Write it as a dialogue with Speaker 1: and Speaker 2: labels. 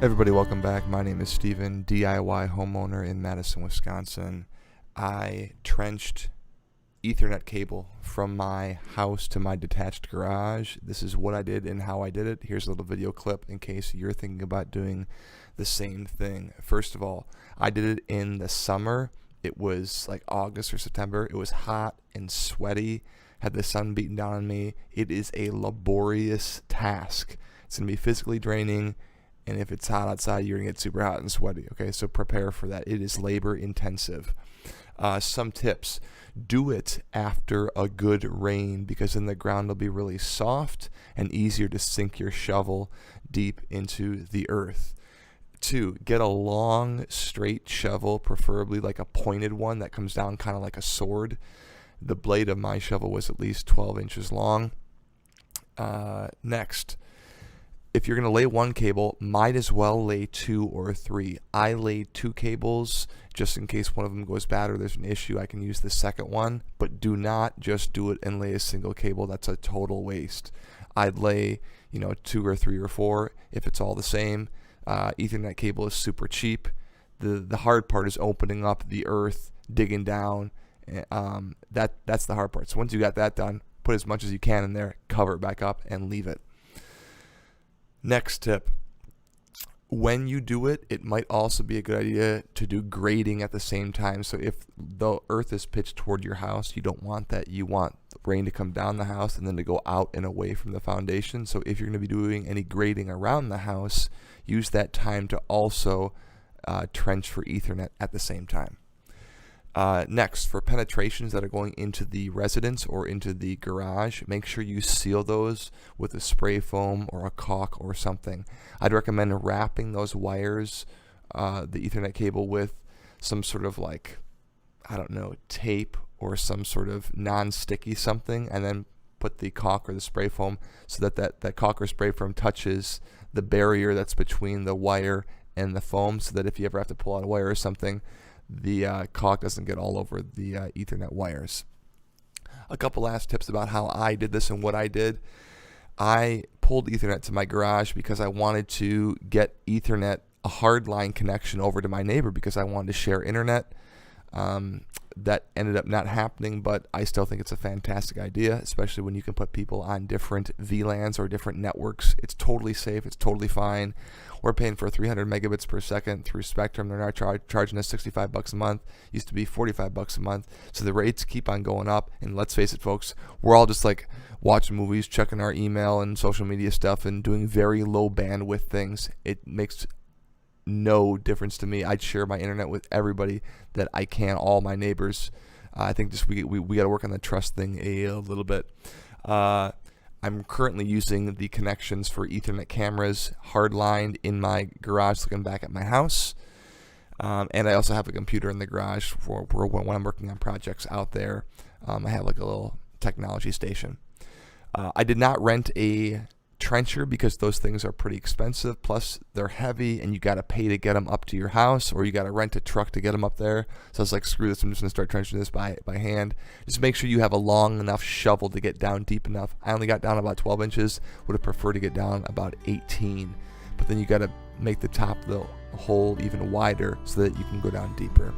Speaker 1: Everybody, welcome back. My name is Steven, DIY homeowner in Madison, Wisconsin. I trenched Ethernet cable from my house to my detached garage. This is what I did and how I did it. Here's a little video clip in case you're thinking about doing the same thing. First of all, I did it in the summer. It was like August or September. It was hot and sweaty, had the sun beating down on me. It is a laborious task. It's going to be physically draining. And if it's hot outside, you're going to get super hot and sweaty. Okay, so prepare for that. It is labor intensive. Some tips. Do it after a good rain because then the ground will be really soft and easier to sink your shovel deep into the earth. 2, get a long, straight shovel, preferably like a pointed one that comes down kind of like a sword. The blade of my shovel was at least 12 inches long. Next. If you're going to lay one cable, might as well lay 2 or 3. I laid 2 cables just in case one of them goes bad or there's an issue. I can use the second one, but do not just do it and lay a single cable. That's a total waste. I'd lay, 2 or 3 or 4 if it's all the same. Ethernet cable is super cheap. The hard part is opening up the earth, digging down. That's the hard part. So once you got that done, put as much as you can in there, cover it back up, and leave it. Next tip, when you do it, it might also be a good idea to do grading at the same time. So if the earth is pitched toward your house, you don't want that. You want rain to come down the house and then to go out and away from the foundation. So if you're going to be doing any grading around the house, use that time to also trench for Ethernet at the same time. Next, for penetrations that are going into the residence or into the garage, make sure you seal those with a spray foam or a caulk or something. I'd recommend wrapping those wires, the Ethernet cable, with some sort of tape or some sort of non-sticky something, and then put the caulk or the spray foam so that caulk or spray foam touches the barrier that's between the wire and the foam, so that if you ever have to pull out a wire or something, the caulk doesn't get all over the Ethernet wires. A couple last tips about how I did this and what I did. I pulled Ethernet to my garage because I wanted to get Ethernet, a hardline connection, over to my neighbor because I wanted to share internet. That ended up not happening, but I still think it's a fantastic idea, especially when you can put people on different VLANs or different networks. It's totally safe. It's totally fine. We're paying for 300 megabits per second through Spectrum. They're now charging us $65 a month. Used to be $45 a month. So the rates keep on going up. And let's face it, folks, we're all just like watching movies, checking our email and social media stuff, and doing very low bandwidth things. It makes no difference to me. I'd share my internet with everybody that I can, all my neighbors. I think just we got to work on the trust thing a little bit. I'm currently using the connections for Ethernet cameras hardlined in my garage, looking back at my house. And I also have a computer in the garage for when I'm working on projects out there. I have like a little technology station. I did not rent a trencher because those things are pretty expensive, plus they're heavy and you got to pay to get them up to your house, or you got to rent a truck to get them up there. So I was like, screw this, I'm just going to start trenching this by hand. Just make sure you have a long enough shovel to get down deep enough. I only got down about 12 inches, would have preferred to get down about 18, but then you got to make the top of the hole even wider so that you can go down deeper.